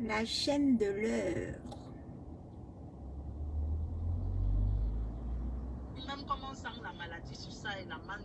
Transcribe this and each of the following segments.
La chaîne de l'heure. Même comment sent la maladie sur ça et la manne.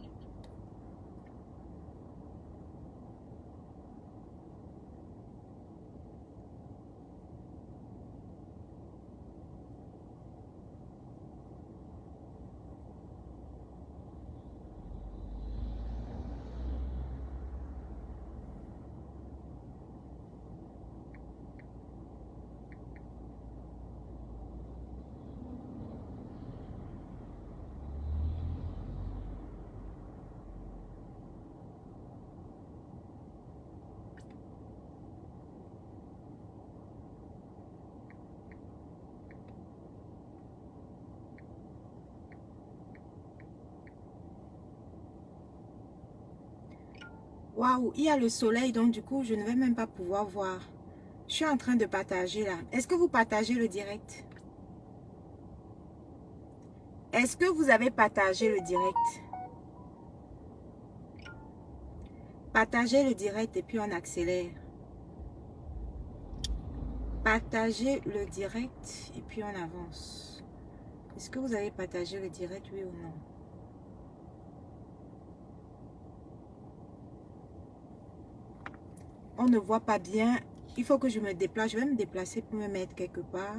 Waouh, il y a le soleil, donc du coup, je ne vais même pas pouvoir voir. Je suis en train de partager là. Est-ce que vous partagez le direct? Est-ce que vous avez partagé le direct? Partagez le direct et puis on accélère. Partagez le direct et puis on avance. Est-ce que vous avez partagé le direct, oui ou non? On ne voit pas bien. Il faut que je me déplace. Je vais me déplacer pour me mettre quelque part.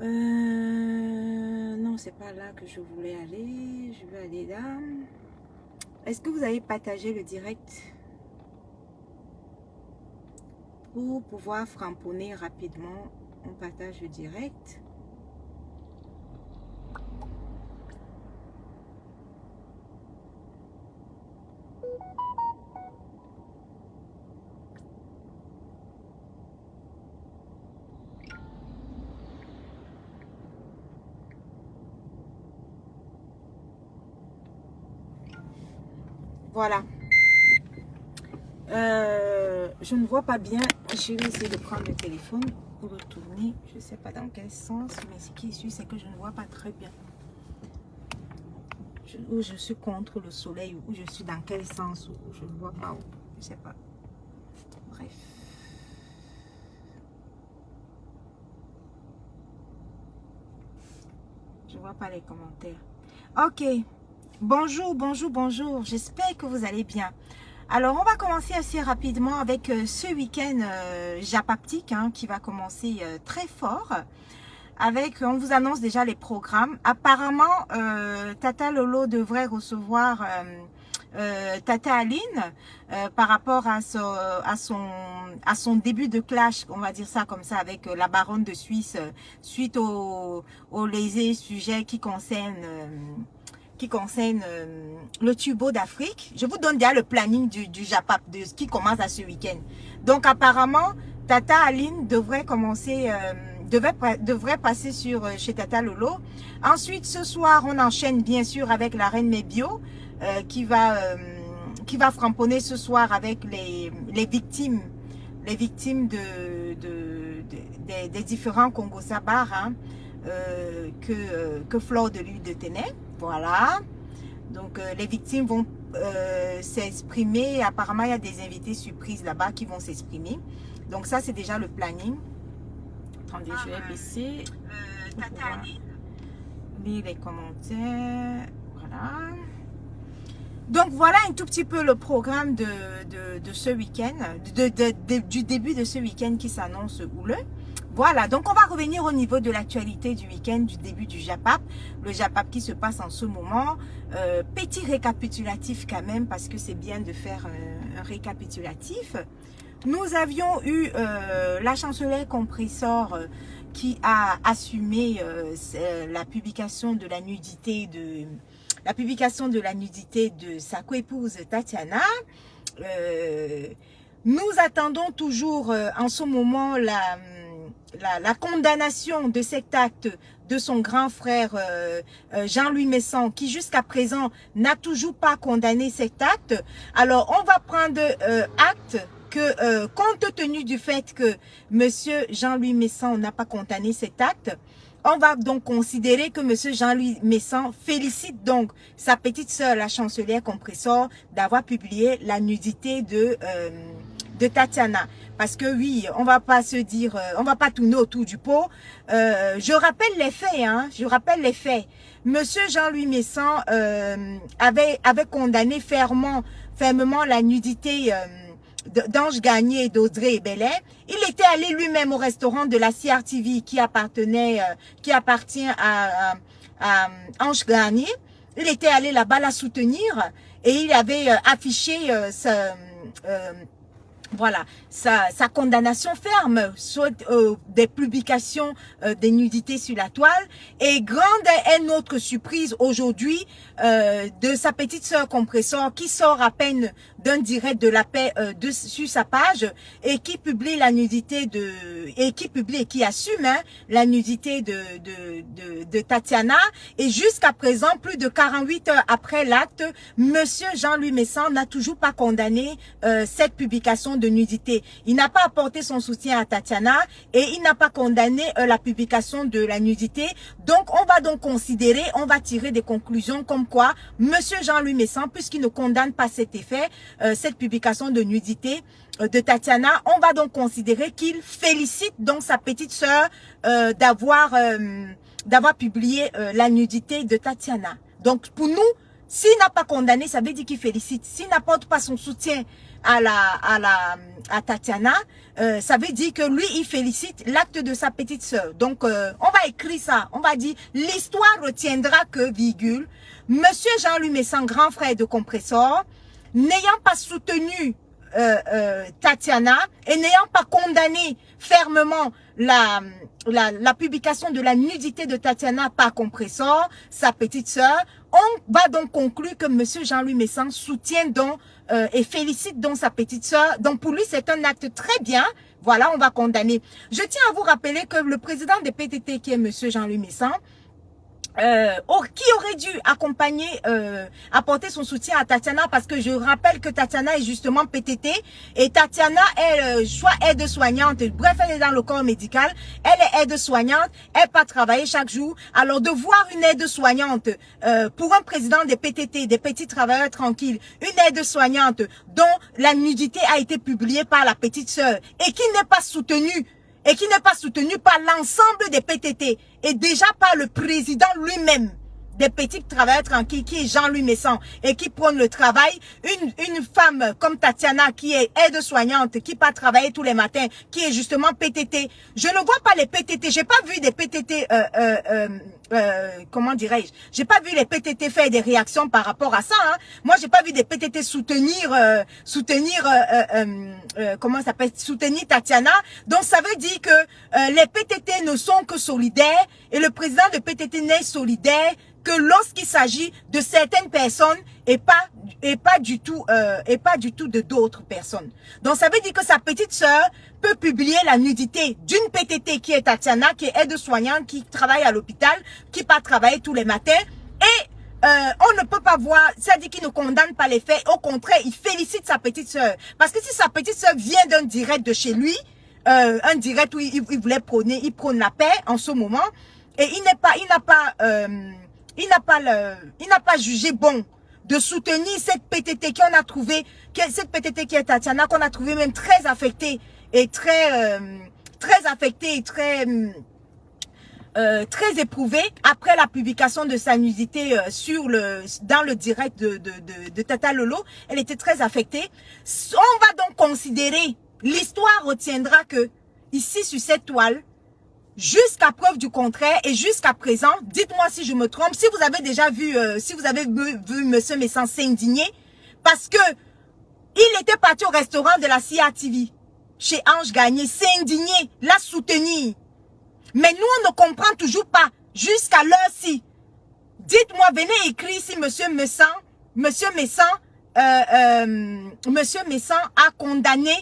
Non, c'est pas là que je voulais aller. Je vais aller là. Est-ce que vous avez partagé le direct pour pouvoir framponner rapidement? On partage le direct. Voilà. Je ne vois pas bien. Je vais essayer de prendre le téléphone pour le tourner. Je ne sais pas dans quel sens, mais ce qui est sûr, c'est que je ne vois pas très bien. Où je suis contre le soleil, où je suis dans quel sens, où je ne vois pas où. Je ne sais pas. Bref. Je ne vois pas les commentaires. Ok. Bonjour, bonjour, bonjour. J'espère que vous allez bien. Alors, on va commencer assez rapidement avec ce week-end japaptique hein, qui va commencer très fort. Avec, on vous annonce déjà les programmes. Apparemment, Tata Lolo devrait recevoir Tata Aline par rapport à son début de clash, on va dire ça comme ça, avec la baronne de Suisse suite au lésés sujets qui concernent le tubo d'Afrique. Je vous donne déjà le planning du Japap, de ce qui commence à ce week-end. Donc apparemment, Tata Aline devrait commencer, devrait passer chez Tata Lolo. Ensuite, ce soir, on enchaîne bien sûr avec la reine Mebio, qui va framponner ce soir avec les victimes des différents Congo Sabar hein, que Flore de l'huile de Ténèbres. Voilà, donc les victimes vont s'exprimer. Apparemment, il y a des invités surprises là-bas qui vont s'exprimer. Donc ça, c'est déjà le planning. Attendez, je vais baisser. Lire les commentaires. Voilà. Donc voilà un tout petit peu le programme de ce week-end, du début de ce week-end qui s'annonce houleux. Voilà, donc on va revenir au niveau de l'actualité du week-end, du début du Japap, le Japap qui se passe en ce moment. Petit récapitulatif quand même, parce que c'est bien de faire un récapitulatif. Nous avions eu la chancelière Compressor qui a assumé la publication de la nudité de sa coépouse Tatiana. Nous attendons toujours en ce moment la condamnation de cet acte de son grand frère Jean-Louis Messon, qui jusqu'à présent n'a toujours pas condamné cet acte. Alors, on va prendre acte que, compte tenu du fait que monsieur Jean-Louis Messon n'a pas condamné cet acte, on va donc considérer que monsieur Jean-Louis Messan félicite donc sa petite sœur, la chancelière Compressor, d'avoir publié la nudité de Tatiana. Parce que oui, on va pas se dire, on va pas tourner autour du pot. Je rappelle les faits, hein, je rappelle les faits. Monsieur Jean-Louis Messan avait condamné fermement la nudité d'Ange Gagné et d'Audrey Bellet. Il était allé lui-même au restaurant de la CRTV qui appartient à Ange Gagné. Il était allé là-bas la soutenir et il avait affiché voilà, sa condamnation ferme sur des publications des nudités sur la toile. Et grande est notre surprise aujourd'hui de sa petite sœur Compressor qui sort à peine d'un direct de la paix sur sa page et qui publie la nudité et qui assume hein, la nudité de Tatiana. Et jusqu'à présent, plus de 48 heures après l'acte, monsieur Jean-Louis Messan n'a toujours pas condamné cette publication de nudité. Il n'a pas apporté son soutien à Tatiana et il n'a pas condamné la publication de la nudité. Donc, on va donc considérer, on va tirer des conclusions comme quoi monsieur Jean-Louis Messan, puisqu'il ne condamne pas cet effet, cette publication de nudité de Tatiana, on va donc considérer qu'il félicite donc sa petite sœur d'avoir publié la nudité de Tatiana. Donc, pour nous, s'il n'a pas condamné, ça veut dire qu'il félicite. S'il n'apporte pas son soutien à Tatiana, ça veut dire que lui, il félicite l'acte de sa petite sœur. Donc, on va écrire ça. On va dire, l'histoire retiendra que, virgule, monsieur Jean-Louis Messan, grand frère de Compressor, n'ayant pas soutenu Tatiana et n'ayant pas condamné fermement la publication de la nudité de Tatiana par Compressor, sa petite sœur, on va donc conclure que monsieur Jean-Louis Messan soutient donc et félicite donc sa petite sœur. Donc pour lui, c'est un acte très bien. Voilà, on va condamner. Je tiens à vous rappeler que le président des PTT, qui est monsieur Jean-Louis Messan, qui aurait dû accompagner, apporter son soutien à Tatiana, parce que je rappelle que Tatiana est justement PTT et Tatiana est soit aide-soignante, bref, elle est dans le corps médical, elle est aide-soignante, elle part travailler chaque jour. Alors de voir une aide-soignante pour un président des PTT, des petits travailleurs tranquilles, une aide-soignante dont la nudité a été publiée par la petite sœur et qui n'est pas soutenue, par l'ensemble des PTT et déjà par le président lui-même des petits travailleurs tranquilles qui est Jean-Louis Messan et qui prône le travail, une femme comme Tatiana qui est aide-soignante, qui part travailler tous les matins, qui est justement PTT. Je ne vois pas les PTT, j'ai pas vu des PTT, comment dirais-je, j'ai pas vu les PTT faire des réactions par rapport à ça. Hein. Moi, j'ai pas vu des PTT soutenir comment ça s'appelle, soutenir Tatiana. Donc, ça veut dire que les PTT ne sont que solidaires et le président de PTT n'est solidaire que lorsqu'il s'agit de certaines personnes et pas du tout de d'autres personnes. Donc ça veut dire que sa petite sœur peut publier la nudité d'une PTT qui est Tatiana, qui est aide-soignante, qui travaille à l'hôpital, qui part travailler tous les matins et on ne peut pas voir, c'est-à-dire qu'il ne condamne pas les faits, au contraire, il félicite sa petite sœur. Parce que si sa petite sœur vient d'un direct de chez lui, un direct où il voulait prôner, il prône la paix en ce moment, et il n'a pas jugé bon de soutenir cette PTT qu'on a trouvé, cette PTT qui est Tatiana, qu'on a trouvé même très affectée et très affectée et très éprouvée après la publication de sa nudité dans le direct de Tata Lolo. Elle était très affectée. On va donc considérer, l'histoire retiendra que ici sur cette toile, jusqu'à preuve du contraire et jusqu'à présent, dites-moi si je me trompe, si vous avez déjà vu, vu monsieur Messan s'indigner, parce que il était parti au restaurant de la CRTV, chez Ange Gagné, s'indigner, la soutenir. Mais nous, on ne comprend toujours pas, jusqu'à l'heure-ci. Dites-moi, venez écrire si monsieur Messan a condamné,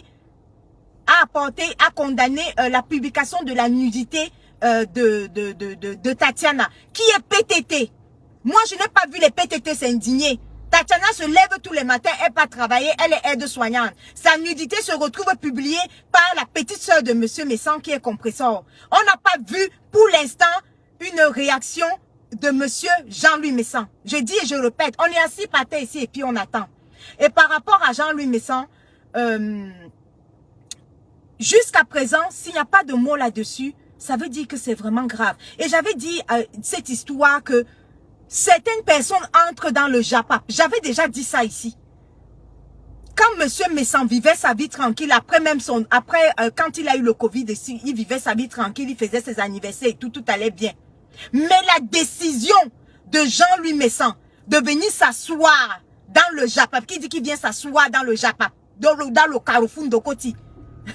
la publication de la nudité de Tatiana, qui est PTT. Moi, je n'ai pas vu les PTT s'indigner. Tatiana se lève tous les matins, elle part travailler, elle est aide-soignante. Sa nudité se retrouve publiée par la petite sœur de monsieur Messan qui est Compressor. On n'a pas vu pour l'instant une réaction de monsieur Jean-Louis Messan. Je dis et je répète, on est assis par terre ici et puis on attend. Et par rapport à Jean-Louis Messan, jusqu'à présent, s'il n'y a pas de mot là-dessus, ça veut dire que c'est vraiment grave. Et j'avais dit cette histoire que certaines personnes entrent dans le JAPAP. J'avais déjà dit ça ici. Quand monsieur Messan vivait sa vie tranquille, après quand il a eu le Covid, il vivait sa vie tranquille, il faisait ses anniversaires et tout allait bien. Mais la décision de Jean-Louis Messan de venir s'asseoir dans le JAPAP, qui dit qu'il vient s'asseoir dans le JAPAP, dans le Carrefour de Koti. Vous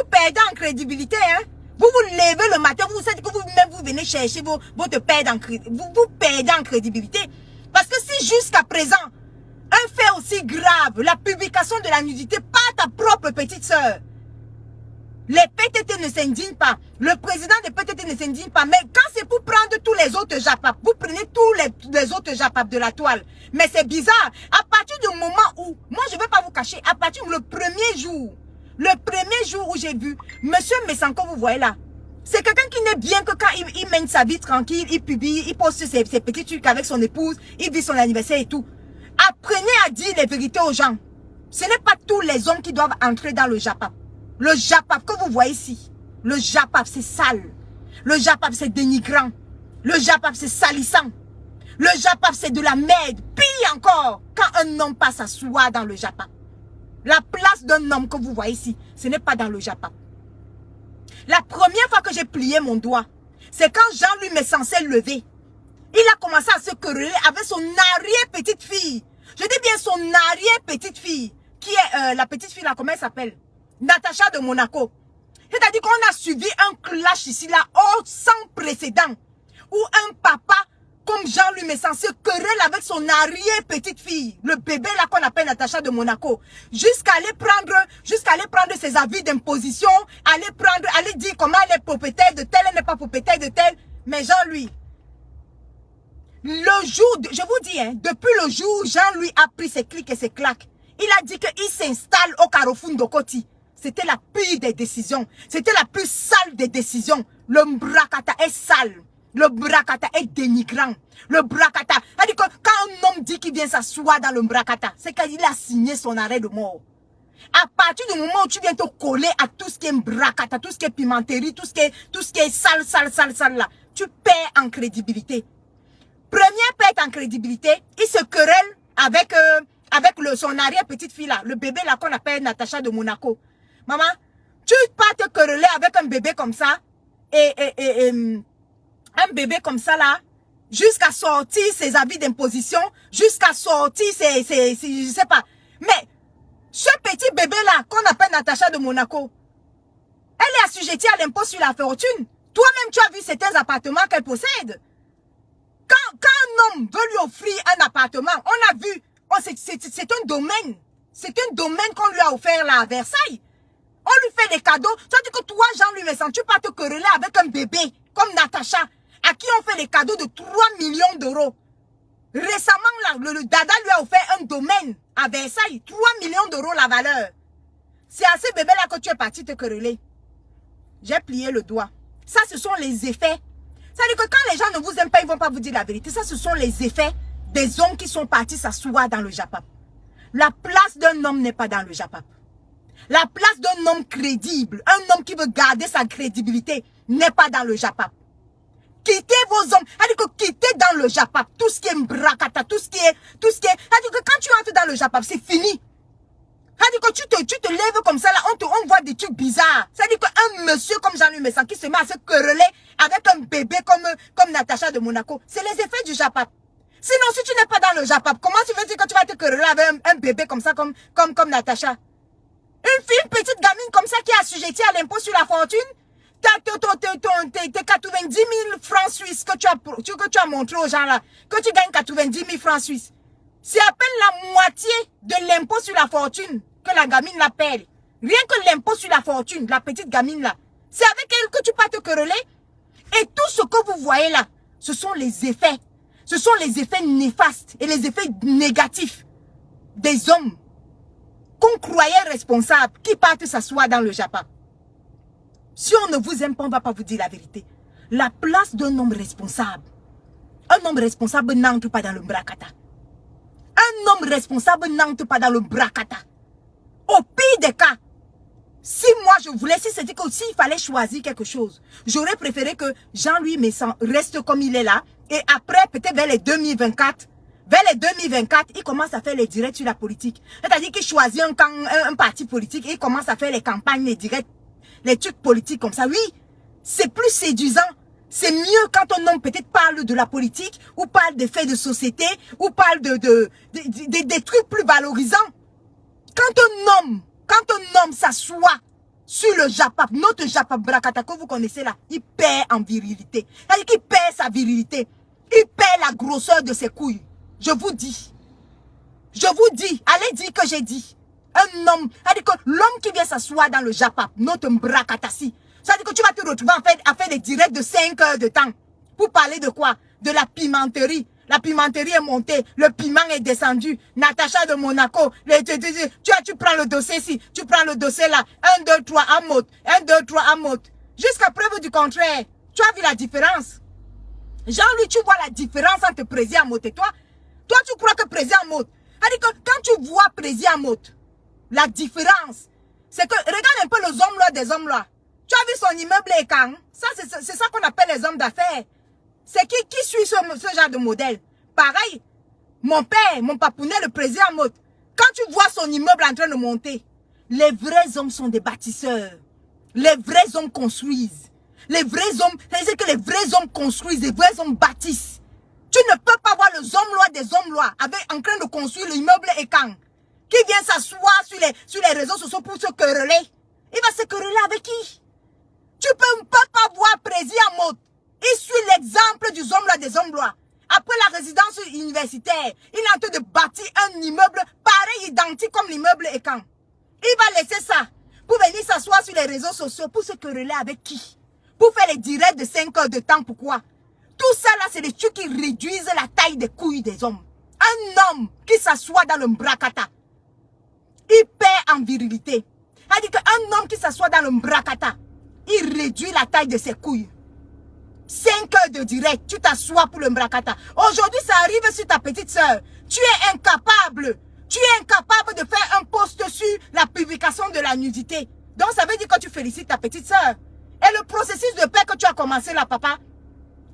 perdez en crédibilité, hein? Vous vous levez le matin, vous savez que vous venez chercher votre perdez en crédibilité. Vous perdez en crédibilité. Parce que si jusqu'à présent, un fait aussi grave, la publication de la nudité par ta propre petite sœur, les PTT ne s'indignent pas, le président des PTT ne s'indigne pas, mais quand c'est pour prendre tous les autres JAPAP, vous prenez tous les autres JAPAP de la toile. Mais c'est bizarre, à partir du moment où, moi je ne vais pas vous cacher, à partir du premier jour où j'ai vu monsieur Messanko, vous voyez là, c'est quelqu'un qui n'est bien que quand il mène sa vie tranquille, il publie, il poste ses petits trucs avec son épouse, il vit son anniversaire et tout. Apprenez à dire les vérités aux gens. Ce n'est pas tous les hommes qui doivent entrer dans le JAPAP. Le JAPAP que vous voyez ici, le JAPAP c'est sale. Le JAPAP c'est dénigrant. Le JAPAP c'est salissant. Le JAPAP c'est de la merde. Pire encore, quand un homme passe à soi dans le JAPAP. La place d'un homme que vous voyez ici, ce n'est pas dans le JAPAP. La première fois que j'ai plié mon doigt, c'est quand Jean-Louis Messan s'est levé. Il a commencé à se quereller avec son arrière-petite-fille. Je dis bien son arrière-petite-fille. Qui est la petite-fille là, comment elle s'appelle? Natacha de Monaco. C'est-à-dire qu'on a suivi un clash ici là, sans précédent. Où un papa comme Jean-Louis Messan se querelle avec son arrière-petite-fille. Le bébé là qu'on appelle Natacha de Monaco. Jusqu'à aller prendre ses avis d'imposition. Aller dire comment elle est propriétaire de tel, elle n'est pas propriétaire de tel. Mais Jean-Louis, le jour, je vous dis, hein, depuis le jour où Jean-Louis a pris ses clics et ses claques, il a dit qu'il s'installe au Carrefour de Koti. C'était la pire des décisions. C'était la plus sale des décisions. Le Mbrakata est sale. Le Mbrakata est dénigrant. Le Mbrakata, c'est-à-dire que quand un homme dit qu'il vient s'asseoir dans le Mbrakata, c'est qu'il a signé son arrêt de mort. À partir du moment où tu viens te coller à tout ce qui est Mbrakata, tout ce qui est pimenterie, tout ce qui est sale là, tu perds en crédibilité. Première perte en crédibilité, il se querelle avec son arrière-petite-fille là, le bébé là qu'on appelle Natacha de Monaco. Maman, tu pars te quereller avec un bébé comme ça, un bébé comme ça là, jusqu'à sortir ses avis d'imposition, jusqu'à sortir je sais pas. Mais, ce petit bébé là, qu'on appelle Natacha de Monaco, elle est assujettie à l'impôt sur la fortune. Toi-même, tu as vu certains appartements qu'elle possède. Quand un homme veut lui offrir un appartement, on a vu, c'est un domaine. C'est un domaine qu'on lui a offert là à Versailles. On lui fait des cadeaux. Ça veut dire que toi, Jean-Louis Messan, tu peux te quereller avec un bébé comme Natacha, à qui on fait des cadeaux de 3 millions d'euros. Récemment, là, le Dada lui a offert un domaine à Versailles. 3 millions d'euros la valeur. C'est à ce bébé-là que tu es parti te quereller. J'ai plié le doigt. Ça, ce sont les effets. Ça veut dire que quand les gens ne vous aiment pas, ils ne vont pas vous dire la vérité. Ça, ce sont les effets des hommes qui sont partis s'asseoir dans le JAPAP. La place d'un homme n'est pas dans le JAPAP. La place d'un homme crédible, un homme qui veut garder sa crédibilité, n'est pas dans le JAPAP. Quittez vos hommes. C'est-à-dire que quittez dans le JAPAP tout ce qui est mbrakata, tout ce qui est. C'est-à-dire que quand tu entres dans le JAPAP, c'est fini. C'est-à-dire que tu te lèves comme ça, là, on voit des trucs bizarres. C'est-à-dire qu'un monsieur comme Jean-Louis Messan qui se met à se quereller avec un bébé comme Natacha de Monaco, c'est les effets du JAPAP. Sinon, si tu n'es pas dans le JAPAP, comment tu veux dire que tu vas te quereller avec un bébé comme ça, comme Natacha? Une petite gamine comme ça qui est assujettie à l'impôt sur la fortune, tes 90 000 francs suisses que tu as montré aux gens là, que tu gagnes 90 000 francs suisses. C'est à peine la moitié de l'impôt sur la fortune que la gamine la perd. Rien que l'impôt sur la fortune, la petite gamine là, c'est avec elle que tu peux te quereller. Et tout ce que vous voyez là, ce sont les effets. Ce sont les effets néfastes et les effets négatifs des hommes qu'on croyait responsables qui partent s'asseoir dans le JAPAP. Si on ne vous aime pas, on ne va pas vous dire la vérité. La place d'un homme responsable. Un homme responsable n'entre pas dans le bracata. Un homme responsable n'entre pas dans le bracata. Au pire des cas, si moi je voulais, si c'était que s'il fallait choisir quelque chose, j'aurais préféré que Jean-Louis Messan reste comme il est là. Et après, peut-être vers les 2024, il commence à faire les directs sur la politique. C'est-à-dire qu'il choisit un parti politique et il commence à faire les campagnes, les directs, les trucs politiques comme ça. Oui, c'est plus séduisant. C'est mieux quand un homme peut-être parle de la politique, ou parle des faits de société, ou parle des trucs plus valorisants. Quand un homme s'assoit sur le Japap, notre Japap Bracata que vous connaissez là, il perd en virilité. C'est-à-dire qu'il perd sa virilité. Il perd la grosseur de ses couilles. Je vous dis. Je vous dis. Allez dire que j'ai dit. Un homme. C'est-à-dire que l'homme qui vient s'asseoir dans le Japap, notre Bracatasi, c'est-à-dire que tu vas te retrouver à faire des directs de 5 heures de temps. Pour parler de quoi? De la pimenterie. La pimenterie est montée. Le piment est descendu. Natacha de Monaco. Tu prends le dossier ici. Tu prends le dossier là. 1, 2, 3, Amot. 1, 2, 3, Amot. Jusqu'à preuve du contraire. Tu as vu la différence? Jean-Louis, tu vois la différence entre Président Amot et toi? Toi, tu crois que Président Amot. C'est-à-dire que quand tu vois Président Amot, la différence, c'est que, regarde un peu les hommes là des hommes là. Tu as vu son immeuble et quand? Ça, c'est ça qu'on appelle les hommes d'affaires. C'est qui suit ce genre de modèle? Pareil, mon père, mon papounet, le président Amot, quand tu vois son immeuble en train de monter, les vrais hommes sont des bâtisseurs. Les vrais hommes construisent. Les vrais hommes, c'est-à-dire que les vrais hommes construisent, les vrais hommes bâtissent. Tu ne peux pas voir les hommes lois des hommes lois en train de construire l'immeuble et quand? Qui vient s'asseoir sur les réseaux sociaux pour se quereller. Il va se quereller avec qui? Tu ne peux pas voir président Amot. Il suit l'exemple du homme là des hommes lois. Après la résidence universitaire, il est en train de bâtir un immeuble pareil, identique comme l'immeuble Ekan. Il va laisser ça pour venir s'asseoir sur les réseaux sociaux pour se quereller avec qui? Pour faire les directs de 5 heures de temps, pourquoi? Tout ça là, c'est des trucs qui réduisent la taille des couilles des hommes. Un homme qui s'assoit dans le bracata, il perd en virilité. C'est-à-dire qu'un homme qui s'assoit dans le bracata, il réduit la taille de ses couilles. 5 heures de direct, tu t'assois pour le bracata. Aujourd'hui, ça arrive sur ta petite soeur. Tu es incapable. Tu es incapable de faire un post sur la publication de la nudité. Donc, ça veut dire que tu félicites ta petite soeur. Et le processus de paix que tu as commencé là, papa,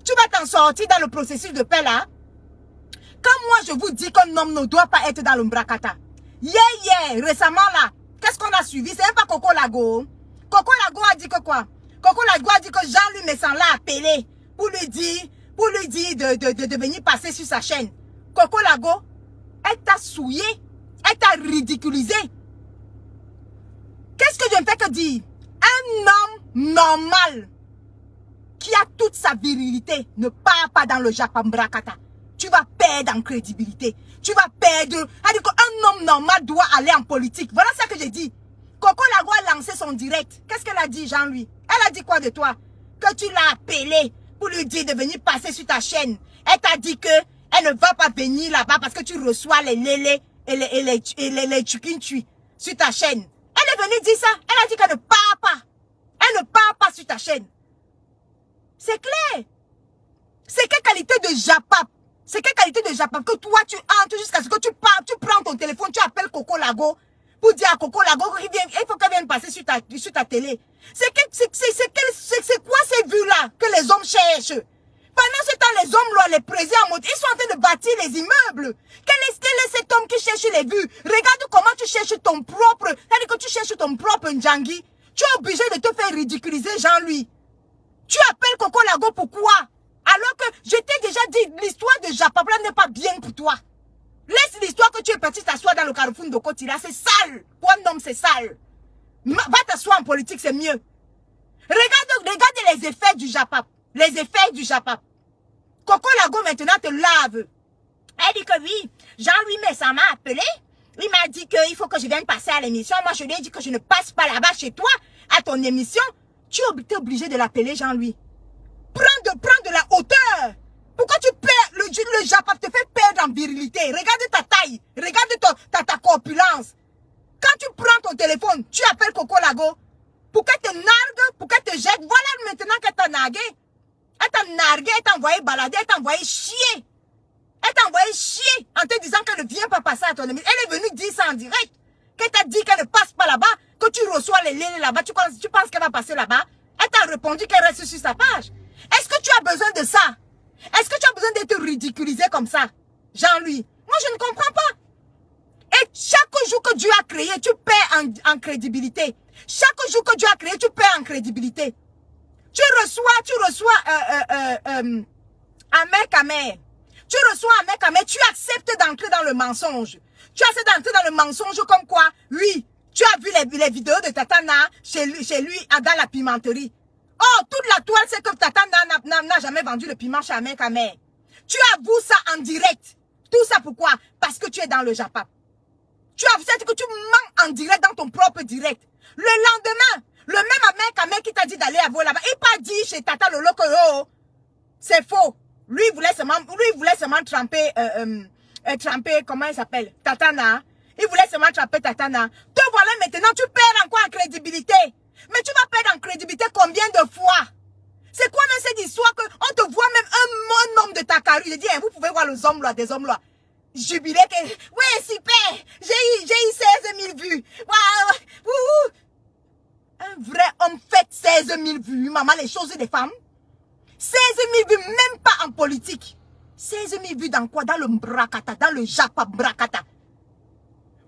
tu vas t'en sortir dans le processus de paix là. Quand moi, je vous dis qu'un homme ne doit pas être dans le bracata. Récemment là, qu'est-ce qu'on a suivi? C'est même pas Coco Lago. Coco Lago a dit que quoi? Coco Lago a dit que Jean-Louis Messan l'a appelé pour lui dire de venir passer sur sa chaîne. Coco Lago, elle t'a souillé, elle t'a ridiculisé. Qu'est-ce que je ne fais que dire? Un homme normal qui a toute sa virilité ne part pas dans le Japambrakata. Tu vas perdre en crédibilité. Tu vas perdre. C'est-à-dire qu'un homme normal doit aller en politique. Voilà ce que j'ai dit. Coco Lago a lancé son direct. Qu'est-ce qu'elle a dit, Jean-Louis? Elle a dit quoi de toi? Que tu l'as appelé pour lui dire de venir passer sur ta chaîne. Elle t'a dit que elle ne va pas venir là-bas parce que tu reçois les lélés et les chukintuis sur ta chaîne. Elle est venue dire ça. Elle a dit qu'elle ne part pas. Elle ne part pas sur ta chaîne. C'est clair. C'est quelle qualité de Japap? C'est quelle qualité de Japap que toi tu entres jusqu'à ce que tu pars, tu prends ton téléphone, tu appelles Coco Lago pour dire à Coco Lago qu'il vient, il faut qu'elle vienne passer sur ta télé. C'est quoi ces vues-là que les hommes cherchent? Pendant ce temps, les hommes, là, les présidents, ils sont en train de bâtir les immeubles. Quel est cet homme qui cherche les vues? Regarde comment tu cherches ton propre, c'est-à-dire que tu cherches ton propre Ndjangi. Tu es obligé de te faire ridiculiser, Jean-Louis. Tu appelles Coco Lago pourquoi? Alors que je t'ai déjà dit, l'histoire de Japapla n'est pas bien pour toi. Laisse l'histoire que tu es parti t'asseoir dans le carrefour de Kotila, c'est sale. Pour un homme, c'est sale. Va t'asseoir en politique, c'est mieux. Regarde les effets du Japap. Les effets du Japap. Coco Lago maintenant te lave. Elle dit que oui, Jean-Louis Messan m'a appelé. Il m'a dit qu'il faut que je vienne passer à l'émission. Moi, je lui ai dit que je ne passe pas là-bas chez toi, à ton émission. Tu es obligé de l'appeler Jean-Louis. Prends de la hauteur. Pourquoi tu perds, le Japap te fait perdre en virilité. Regarde ta taille, regarde ta corpulence. Quand tu prends ton téléphone, tu appelles Coco Lago pour qu'elle te nargue, pour qu'elle te jette. Voilà maintenant qu'elle t'a nargué. Elle t'a nargué, elle t'a envoyé balader, elle t'a envoyé chier. Elle t'a envoyé chier en te disant qu'elle ne vient pas passer à ton émission. Elle est venue dire ça en direct. Qu'elle t'a dit qu'elle ne passe pas là-bas, que tu reçois les lignes là-bas, tu penses qu'elle va passer là-bas. Elle t'a répondu qu'elle reste sur sa page. Est-ce que tu as besoin de ça? Est-ce que tu as besoin d'être ridiculisé comme ça? Jean-Louis, moi je ne comprends pas. Et chaque jour que Dieu a créé, tu perds en crédibilité. Chaque jour que Dieu a créé, tu perds en crédibilité. Tu reçois un mec à mère. Tu reçois un mec à mère, tu acceptes d'entrer dans le mensonge. Tu acceptes d'entrer dans le mensonge comme quoi, oui, tu as vu les vidéos de Tatana chez lui dans la pimenterie. Oh, toute la toile, c'est que Tatana n'a jamais vendu le piment chez un mec à mère. Tu avoues ça en direct. Tout ça pourquoi? Parce que tu es dans le Japap. Tu avoues ça que tu mens en direct dans ton propre direct. Le lendemain, le même mec à mère qui t'a dit d'aller à voir là-bas, il pas dit chez Tata Lolo que oh, c'est faux. Lui, il voulait seulement tremper, comment il s'appelle? Tatana. Il voulait seulement tremper Tatana. Te voilà maintenant, tu perds encore en crédibilité. Mais tu vas perdre en crédibilité combien de fois? C'est quoi même cette histoire que on te voit même un homme de ta carrure? Je dis, hein, vous pouvez voir les hommes là, des hommes là. Jubilé que, ouais, super, j'ai eu 16 000 vues. Waouh, un vrai homme fait 16 000 vues, maman, les choses des femmes. 16 000 vues, même pas en politique. 16 000 vues dans quoi? Dans le Mbrakata, dans le Japap Mbrakata.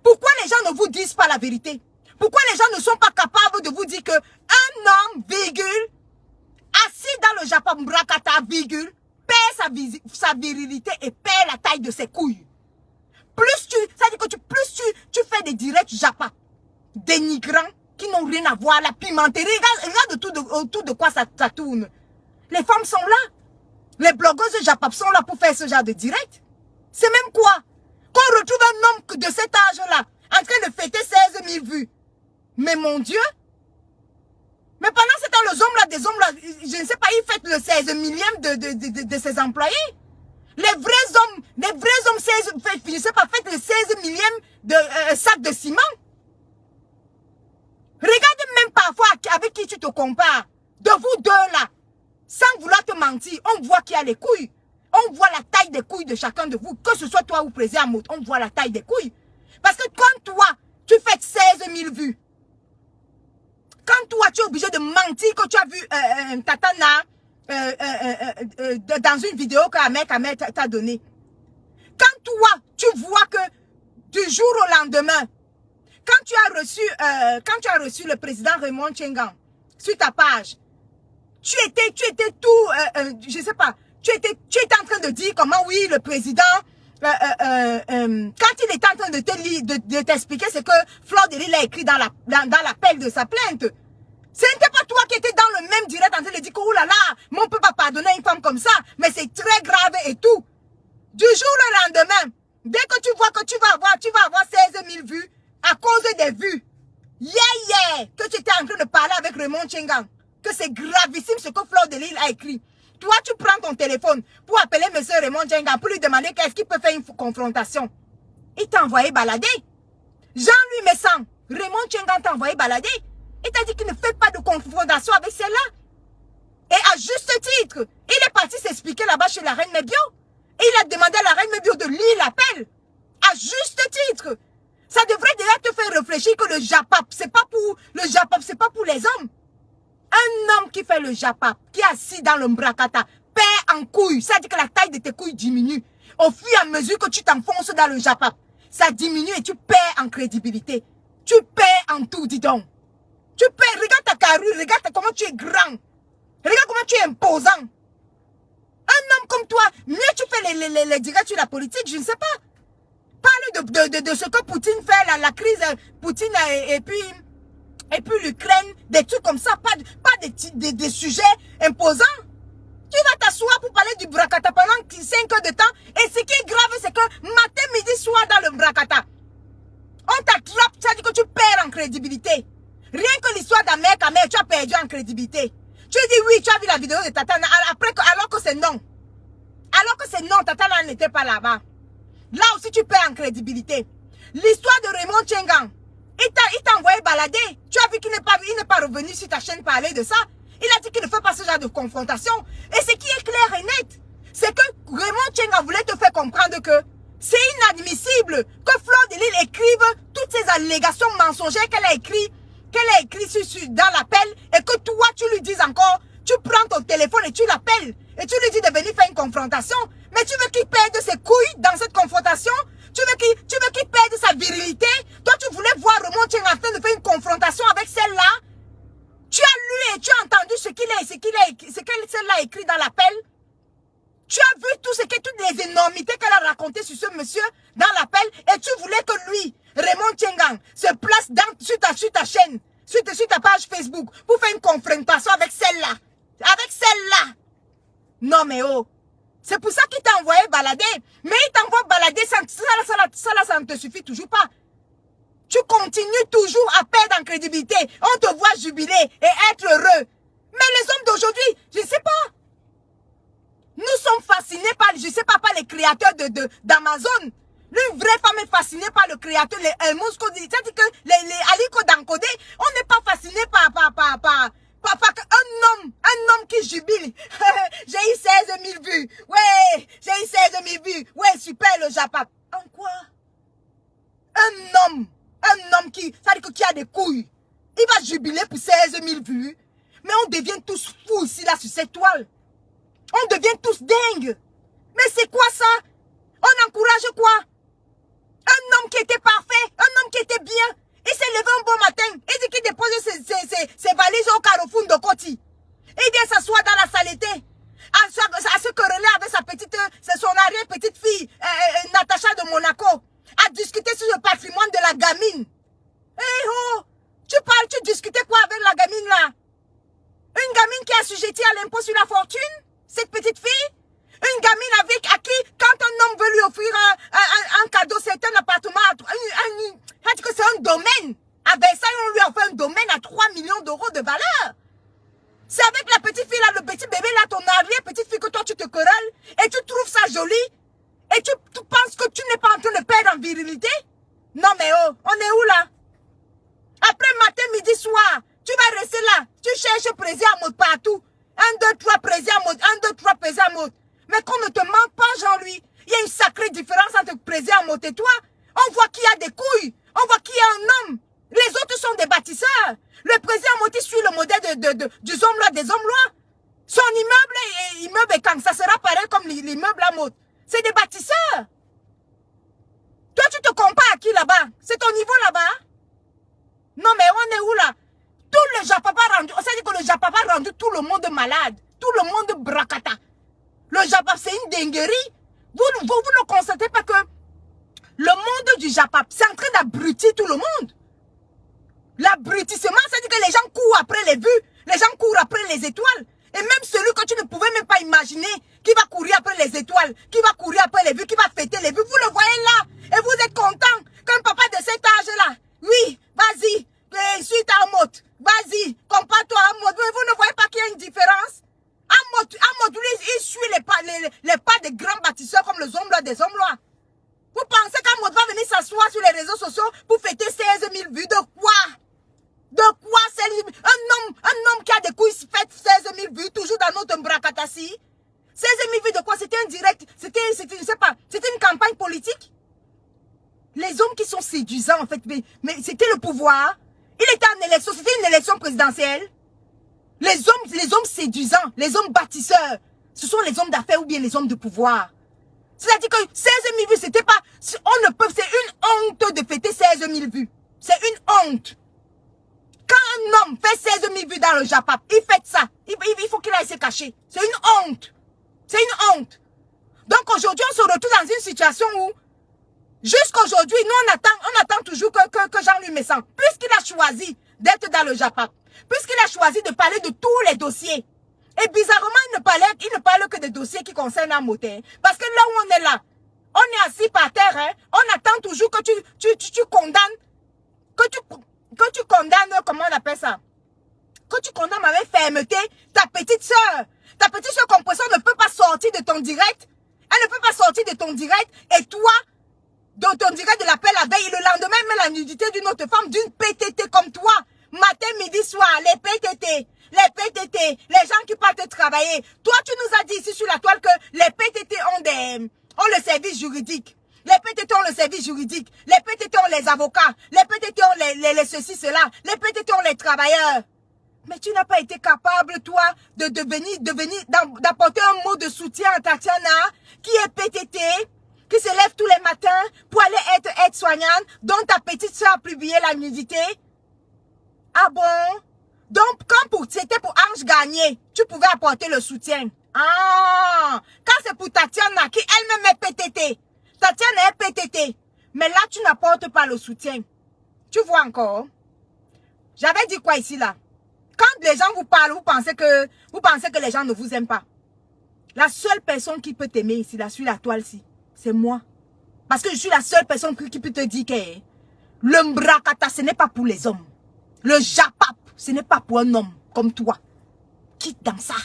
Pourquoi les gens ne vous disent pas la vérité? Pourquoi les gens ne sont pas capables de vous dire que un homme, virgule, assis dans le Japap Mbrakata, virgule, perd sa virilité et perd la taille de ses couilles? Ça veut dire que plus tu fais des directs Japap, dénigrants, qui n'ont rien à voir, la pimenterie, regarde autour de quoi ça tourne. Les femmes sont là. Les blogueuses Japap sont là pour faire ce genre de direct. C'est même quoi? Qu'on retrouve un homme de cet âge-là, en train de fêter 16 000 vues. Mais mon Dieu! Mais pendant ce temps, les hommes là, je ne sais pas, ils fêtent le 16 millième de ses employés. Les vrais hommes, je ne sais pas, fêtent le 16 millième de sac de ciment. Regarde même parfois avec qui tu te compares. De vous deux là. Sans vouloir te mentir, on voit qu'il y a les couilles. On voit la taille des couilles de chacun de vous. Que ce soit toi ou Président Mout, on voit la taille des couilles. Parce que quand toi, tu fais 16 000 vues. Quand toi, tu es obligé de mentir que tu as vu Tatana dans une vidéo qu'un mec t'a donné. Quand toi, tu vois que du jour au lendemain, quand tu as reçu le président Raymond Tchengan sur ta page, tu étais tout, je sais pas, tu étais en train de dire comment oui, le président, quand il était en train de t'expliquer ce que Fleur de Lille a écrit dans l'appel de sa plainte. Ce n'était pas toi qui étais dans le même direct en train de dire que, oh là là, mais on ne peut pas pardonner une femme comme ça, mais c'est très grave et tout. Du jour au lendemain, dès que tu vois que tu vas avoir 16 000 vues, à cause des vues, que tu étais en train de parler avec Raymond Tchengan, que c'est gravissime ce que Fleur de Lille a écrit. Toi, tu prends ton téléphone pour appeler M. Raymond Tchengan pour lui demander qu'est-ce qu'il peut faire une confrontation. Il t'a envoyé balader. Jean-Louis Messan, Raymond Tchengan t'a envoyé balader. Il t'a dit qu'il ne fait pas de confrontation avec celle-là. Et à juste titre, il est parti s'expliquer là-bas chez la reine Mebio. Et il a demandé à la reine Mebio de lire l'appel. À juste titre. Ça devrait déjà te faire réfléchir que le Japap, c'est pas pour les hommes. Un homme qui fait le Japap, qui est assis dans le Mbrakata, perd en couilles. Ça veut dire que la taille de tes couilles diminue. Au fur et à mesure que tu t'enfonces dans le Japap, ça diminue et tu perds en crédibilité. Tu perds en tout, dis donc. Tu perds, regarde ta carrure, regarde comment tu es grand. Regarde comment tu es imposant. Un homme comme toi, mieux tu fais les directs sur la politique, je ne sais pas. Parle de ce que Poutine fait, la crise, Poutine et puis l'Ukraine, des trucs comme ça, pas des sujets imposants. Tu vas t'asseoir pour parler du Mbrakata pendant 5 heures de temps. Et ce qui est grave, c'est que matin, midi, soir dans le Mbrakata, on t'attrape, ça dit que tu perds en crédibilité. Rien que l'histoire d'un mec à mère, tu as perdu en crédibilité. Tu dis oui, tu as vu la vidéo de Tatana, alors que c'est non. Alors que c'est non, Tatana n'était pas là-bas. Là aussi, tu perds en crédibilité. L'histoire de Raymond Tchengan Il t'a envoyé balader. Tu as vu qu'il n'est pas revenu sur ta chaîne parler de ça. Il a dit qu'il ne fait pas ce genre de confrontation. Et ce qui est clair et net, c'est que Raymond Tchenga voulait te faire comprendre que c'est inadmissible que Fleur de Lys écrive toutes ces allégations mensongères qu'elle a écrites dans l'appel et que toi, tu lui dises encore, tu prends ton téléphone et tu l'appelles et tu lui dis de venir faire une confrontation. Mais tu veux qu'il perde ses couilles dans cette confrontation? Tu veux qu'il perde sa virilité? Toi, tu voulais voir Raymond Tchenga en train de faire une confrontation avec celle-là? Tu as lu et tu as entendu ce que celle-là a écrit dans l'appel? Tu as vu toutes les énormités qu'elle a racontées sur ce monsieur dans l'appel et tu voulais que lui, Raymond Tchenga, se place sur ta chaîne, sur ta page Facebook pour faire une confrontation avec celle-là. Avec celle-là. Non mais oh. C'est pour ça qu'il t'a envoyé balader. Mais il t'envoie balader, ça ne te suffit toujours pas. Tu continues toujours à perdre en crédibilité. On te voit jubiler et être heureux. Mais les hommes d'aujourd'hui, je ne sais pas. Nous sommes fascinés par, je ne sais pas, par les créateurs d'Amazon. Une vraie femme est fascinée par le créateur, les Mosco. C'est-à-dire que les Aliko Dankodé, on n'est pas fasciné par un homme qui jubile. J'ai eu 16 000 vues. Ouais, j'ai eu 16 000 vues. Ouais, super le Japon. En quoi? Un homme qui a des couilles. Il va jubiler pour 16 000 vues. Mais on devient tous fous ici, là, sur cette toile. On devient tous dingues. Mais c'est quoi ça? On encourage quoi? Un homme qui était parfait, un homme qui était bien. Il s'est levé un bon matin. Il dit qu'il dépose ses valises au Carrefour de Koti. Il vient s'asseoir dans la saleté. À se quereller avec c'est son arrière-petite fille, Natacha de Monaco. À discuter sur le patrimoine de la gamine. Eh oh! Tu discutais quoi avec la gamine là? Une gamine qui est assujettie à l'impôt sur la fortune? Cette petite fille? Une gamine à qui, quand un homme veut lui offrir un cadeau, c'est un appartement, c'est un domaine. À Versailles, on lui offre un domaine à 3 millions d'euros de valeur. C'est avec la petite fille là, le petit bébé là, ton arrière-petite fille que toi tu te querelles et tu trouves ça joli et tu penses que tu n'es pas en train de perdre en virilité? Non mais oh, on est où là? Après matin, midi, soir, tu vas rester là, tu cherches plaisir à mode partout. 1, 2, 3 plaisir à mode, 1, 2, 3 plaisir à mode. Mais qu'on ne te ment pas, Jean-Louis. Il y a une sacrée différence entre plaisir à mode et toi. On voit qu'il y a des couilles. On voit qu'il y a un homme. Les autres sont des bâtisseurs. Le président Moti suit le modèle du Zomlois des Zomlois. Son immeuble et quand ça sera pareil comme l'immeuble à mode. C'est des bâtisseurs. Toi, tu te compares à qui là-bas? C'est ton niveau là-bas? Non, mais on est où là? Tout le Japon a rendu, on s'est dit que le Japon a rendu tout le monde malade. Tout le monde bracata. Le Japon, c'est une dinguerie. Vous ne constatez pas que le monde du Japon, c'est en train d'abrutir tout le monde. L'abrutissement, c'est-à-dire que les gens courent après les vues. Les gens courent après les étoiles. Et même celui que tu ne pouvais même pas imaginer, qui va courir après les étoiles, qui va courir après les vues, qui va fêter les vues, vous le voyez là. Et vous êtes content qu'un papa de cet âge-là, oui, vas-y, suite à Amot, vas-y, compare-toi à Amot. Vous ne voyez pas qu'il y a une différence? Amot, lui, il suit les pas des grands bâtisseurs comme le Zomlois des Zomlois. Vous pensez qu'Amot va venir s'asseoir sur les réseaux sociaux pour fêter 16 000 vues? De quoi? De quoi? Un homme qui a des couilles fait 16 000 vues, toujours dans notre Mbrakatasi. 16 000 vues de quoi? C'était un direct, c'était, je sais pas, c'était une campagne politique. Les hommes qui sont séduisants, en fait, mais c'était le pouvoir. Il était en élection, c'était une élection présidentielle. Les hommes séduisants, les hommes bâtisseurs, ce sont les hommes d'affaires ou bien les hommes de pouvoir. C'est-à-dire que 16 000 vues, c'était pas, c'est une honte de fêter 16 000 vues. C'est une honte. Quand un homme fait 16 000 vues dans le Japon, il fait ça. Il faut qu'il aille se cacher. C'est une honte. C'est une honte. Donc aujourd'hui, on se retrouve dans une situation où, jusqu'aujourd'hui, nous on attend toujours que Jean-Louis Messan, puisqu'il a choisi d'être dans le Japon, puisqu'il a choisi de parler de tous les dossiers. Et bizarrement, il ne parle que des dossiers qui concernent un moteur. Parce que là où on est là, on est assis par terre, hein, on attend toujours que tu condamnes, que tu condamnes, comment on appelle ça? Que tu condamnes avec fermeté ta petite soeur. Ta petite soeur composante ne peut pas sortir de ton direct. Elle ne peut pas sortir de ton direct. Et toi, de ton direct de l'appel la veille, le lendemain, mais la nudité d'une autre femme, d'une PTT comme toi. Matin, midi, soir, les PTT, les gens qui partent travailler. Toi, tu nous as dit ici sur la toile que les PTT ont le service juridique. Les PTT ont le service juridique. Les PTT ont les avocats. Les PTT ont les ceci, cela. Les PTT ont les travailleurs. Mais tu n'as pas été capable, toi, d'apporter un mot de soutien à Tatiana, qui est PTT, qui se lève tous les matins pour aller être aide-soignante, dont ta petite soeur a publié la nudité. Ah bon? Donc, c'était pour Ange Gagné, tu pouvais apporter le soutien. Ah! Quand c'est pour Tatiana, qui elle-même est PTT. Tatiana est PTT. Mais là, tu n'apportes pas le soutien. Tu vois encore? J'avais dit quoi ici, là? Quand les gens vous parlent, vous pensez que les gens ne vous aiment pas. La seule personne qui peut t'aimer ici, là, sur la toile-ci, c'est moi. Parce que je suis la seule personne qui peut te dire que le mbrakata, ce n'est pas pour les hommes. Le japap, ce n'est pas pour un homme comme toi. Quitte dans ça.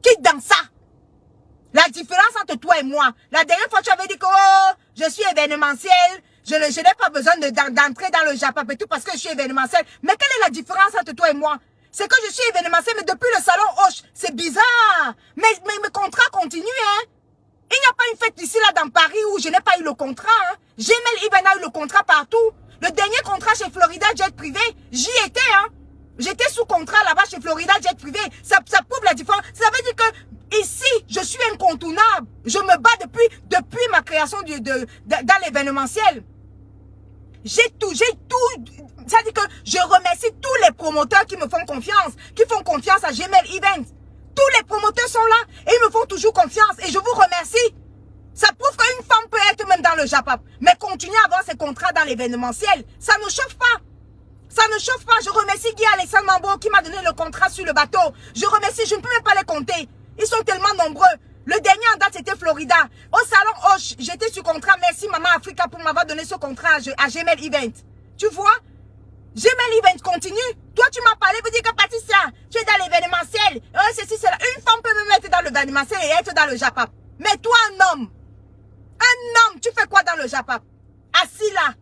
Quitte dans ça. La différence entre toi et moi. La dernière fois, tu avais dit que oh, je suis événementiel. Je n'ai pas besoin d'entrer dans le japap et tout parce que je suis événementiel. Mais quelle est la différence entre toi et moi? C'est que je suis événementiel, mais depuis le salon Hoche, c'est bizarre. Mais mes contrats continuent, hein. Il n'y a pas une fête ici, là, dans Paris, où je n'ai pas eu le contrat, hein. Jemel Iben a eu le contrat partout. Le dernier contrat chez Florida Jet Privé, j'y étais, hein. J'étais sous contrat là-bas chez Florida Jet Privé. Ça prouve la différence. Ça veut dire que ici, je suis incontournable. Je me bats depuis ma création dans l'événementiel. J'ai tout. Ça veut dire que je remercie tous les promoteurs qui me font confiance, qui font confiance à Jemel Event. Tous les promoteurs sont là et ils me font toujours confiance et je vous remercie. Ça prouve qu'une femme peut être même dans le Japap, mais continuer à avoir ses contrats dans l'événementiel, ça ne chauffe pas. Ça ne chauffe pas. Je remercie Guy Alexandre Mambo qui m'a donné le contrat sur le bateau. Je remercie, je ne peux même pas les compter. Ils sont tellement nombreux. Le dernier en date, c'était Florida. Au salon Hoche, j'étais sur contrat. Merci Maman Africa pour m'avoir donné ce contrat à Jemel Event. Tu vois? Jemel Event continue. Toi, tu m'as parlé, vous dites que Patricia, tu es dans l'événementiel. Ceci, cela. Une femme peut me mettre dans l'événementiel et être dans le Japap. Mais toi, un homme, tu fais quoi dans le Japap? Assis là.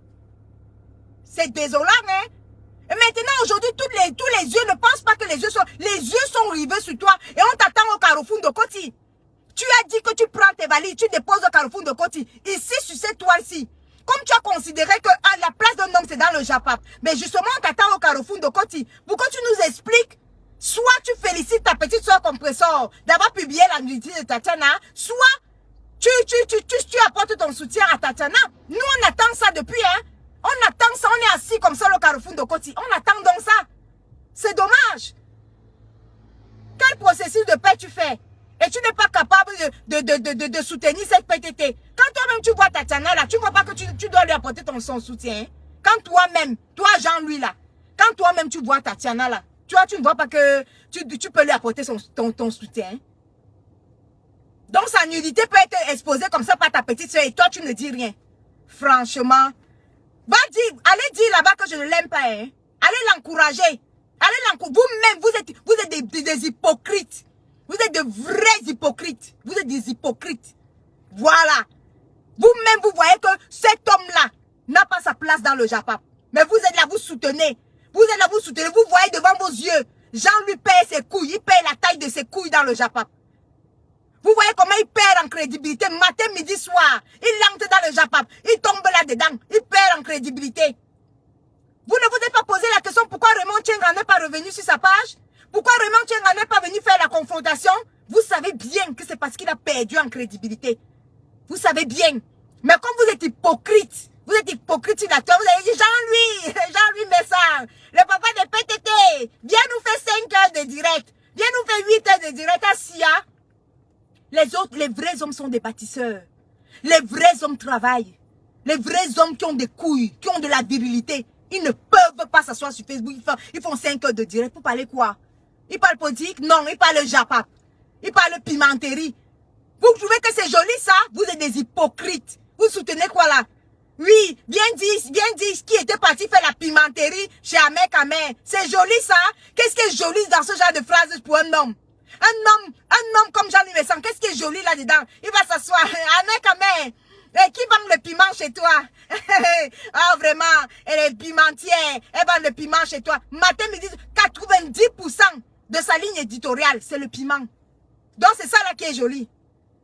C'est désolant, hein? Et maintenant, aujourd'hui, tous les yeux ne pensent pas que les yeux sont rivés sur toi et on t'attend au Carrefour de Koti. Tu as dit que tu prends tes valises, tu déposes au Carrefour de Koti. Ici, sur cette toile-ci. Comme tu as considéré que la place d'un homme, c'est dans le Japap. Mais justement, on t'attend au Carrefour de Koti. Pour que tu nous expliques, soit tu félicites ta petite soeur compresseur d'avoir publié la nudité de Tatiana, soit tu apportes ton soutien à Tatiana. Nous, on attend ça depuis, hein. On attend ça, on est assis comme ça au Carrefour de Koti. On attend donc ça. C'est dommage. Quel processus de paix tu fais? Et tu n'es pas capable de soutenir cette PTT. Quand toi-même tu vois Tatiana là, tu ne vois pas que tu dois lui apporter son soutien. Quand toi-même, toi Jean-Louis là, quand toi-même tu vois Tatiana là, tu ne vois pas que tu peux lui apporter ton soutien. Donc sa nudité peut être exposée comme ça par ta petite soeur et toi tu ne dis rien. Franchement. Allez dire là-bas que je ne l'aime pas. Hein. Allez l'encourager. Allez l'encourager. Vous-même, vous êtes des hypocrites. Vous êtes de vrais hypocrites. Vous êtes des hypocrites. Voilà. Vous-même, vous voyez que cet homme-là n'a pas sa place dans le Japap. Mais vous êtes là, vous soutenez. Vous êtes là, vous soutenez. Vous voyez devant vos yeux. Jean lui paye ses couilles. Il paye la taille de ses couilles dans le Japap. Vous voyez comment il perd en crédibilité matin, midi, soir. Il entre dans le Japap. Il tombe là-dedans. Il perd en crédibilité. Vous ne vous êtes pas posé la question pourquoi Raymond Tchenga n'est pas revenu sur sa page? Pourquoi Raymond Tchenga n'est pas venu faire la confrontation? Vous savez bien que c'est parce qu'il a perdu en crédibilité. Vous savez bien. Mais comme vous êtes hypocrite sur la toile, vous avez dit Jean-Louis Messard, le papa de PTT, viens nous faire 5 heures de direct. Viens nous faire 8 heures de direct à SIA. Les autres, les vrais hommes sont des bâtisseurs. Les vrais hommes travaillent. Les vrais hommes qui ont des couilles, qui ont de la virilité. Ils ne peuvent pas s'asseoir sur Facebook. Ils font 5 heures de direct. Pour parler quoi? Ils parlent politique? Non, ils parlent Japap. Ils parlent pimenterie. Vous trouvez que c'est joli ça? Vous êtes des hypocrites. Vous soutenez quoi là? Oui, bien dit, qui était parti faire la pimenterie chez Amek Amer. C'est joli ça? Qu'est-ce qui est joli dans ce genre de phrases pour un homme? Un homme comme Jean-Louis Messant, qu'est-ce qui est joli là-dedans? Il va s'asseoir. Amek Amer. Et qui vend le piment chez toi? Ah, vraiment, elle est pimentière. Elle vend le piment chez toi. Matin, midi, 90% de sa ligne éditoriale, c'est le piment. Donc, c'est ça là qui est joli.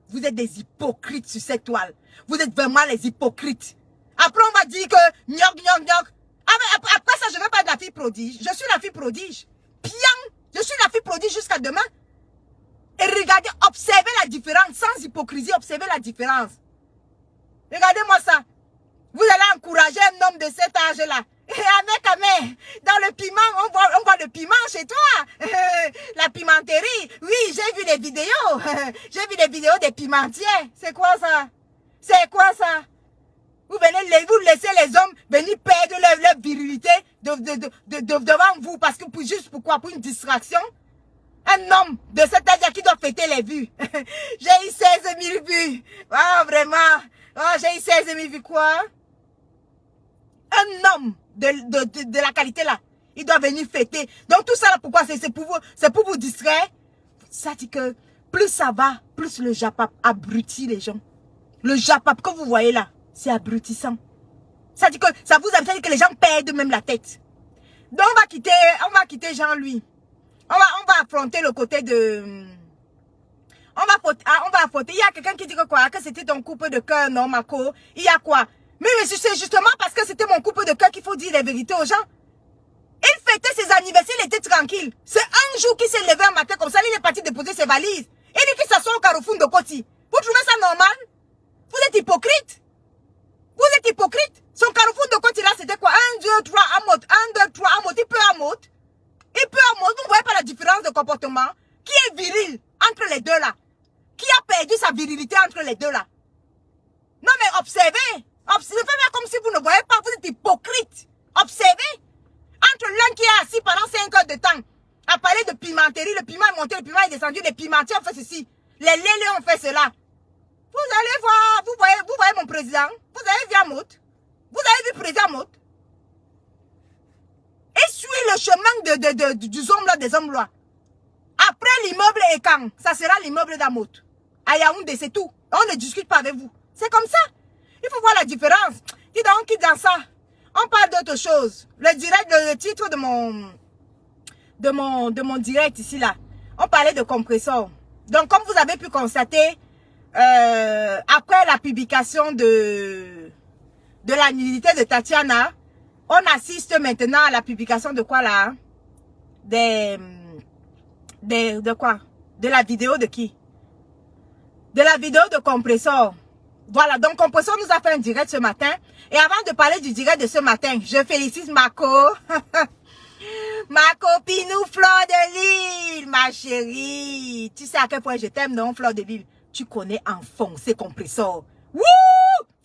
Vous êtes des hypocrites sur cette toile. Vous êtes vraiment les hypocrites. Après, on va dire que gnoc, gnoc, gnoc. Après ça, je ne veux pas de la fille prodige. Je suis la fille prodige. Piang, je suis la fille prodige jusqu'à demain. Et regardez, observez la différence. Sans hypocrisie, observez la différence. Regardez-moi ça. Vous allez encourager un homme de cet âge-là. Et avec, dans le piment, on voit le piment chez toi. La pimenterie. Oui, j'ai vu les vidéos. J'ai vu les vidéos des pimentiers. C'est quoi ça? C'est quoi ça? Vous laissez les hommes venir perdre leur virilité devant vous. Parce que juste pourquoi? Pour une distraction? Un homme de cet âge qui doit fêter les vues. J'ai eu 16 000 vues. Ah, vraiment. Oh, j'ai eu 16 000 vues quoi? Un homme de la qualité là, il doit venir fêter. Donc tout ça là, pourquoi? C'est pour vous distraire. Ça dit que plus ça va, plus le Japap abrutit les gens. Le Japap que vous voyez là, c'est abrutissant. Ça dit que ça dit que les gens perdent même la tête. Donc on va quitter Jean-Louis. On va affronter le côté de... On va affronter. Il y a quelqu'un qui dit que quoi? Que c'était ton couple de cœur, non, Mako? Il y a quoi? Mais c'est justement parce que c'était mon couple de cœur qu'il faut dire les vérités aux gens. Il fêtait ses anniversaires, il était tranquille. C'est un jour qu'il s'est levé un matin comme ça, il est parti déposer ses valises. Il dit qu'il s'assoit au Carrefour de Koti. Vous trouvez ça normal? Vous êtes hypocrite. Vous êtes hypocrite. Son Carrefour de Koti là, c'était quoi? 1, 2, 3, amote. 1, 2, 3, amote. Il peut amote. Il peut amote. Vous ne voyez pas la différence de comportement? Qui est viril entre les deux là? Qui a perdu sa virilité entre les deux là? Non mais observez. Observez comme si vous ne voyez pas. Vous êtes hypocrite. Observez. Entre l'un qui est assis pendant 5 heures de temps à parler de pimenterie, le piment est monté, le piment est descendu, les pimentiers ont fait ceci, les lélés ont fait cela. Vous allez voir, vous voyez mon président, vous avez vu Amout, vous avez vu le président Amout. Et suit le chemin du zone là, des hommes là. Après l'immeuble Ekan, ça sera l'immeuble d'Amout. À Yaoundé, c'est tout. On ne discute pas avec vous. C'est comme ça. Il faut voir la différence. Dis donc, quitte dans ça. On parle d'autre chose. Le titre de mon direct ici là. On parlait de compresseur. Donc comme vous avez pu constater, après la publication de la nudité de Tatiana, on assiste maintenant à la publication de quoi là? De quoi? De la vidéo de qui? De la vidéo de compresseur. Voilà, donc Compresseur nous a fait un direct ce matin. Et avant de parler du direct de ce matin, je félicite Mako. Ma copine ou Fleur de Lille, ma chérie. Tu sais à quel point je t'aime, non, Fleur de Lille? Tu connais enfoncer Compresseur. Wouh!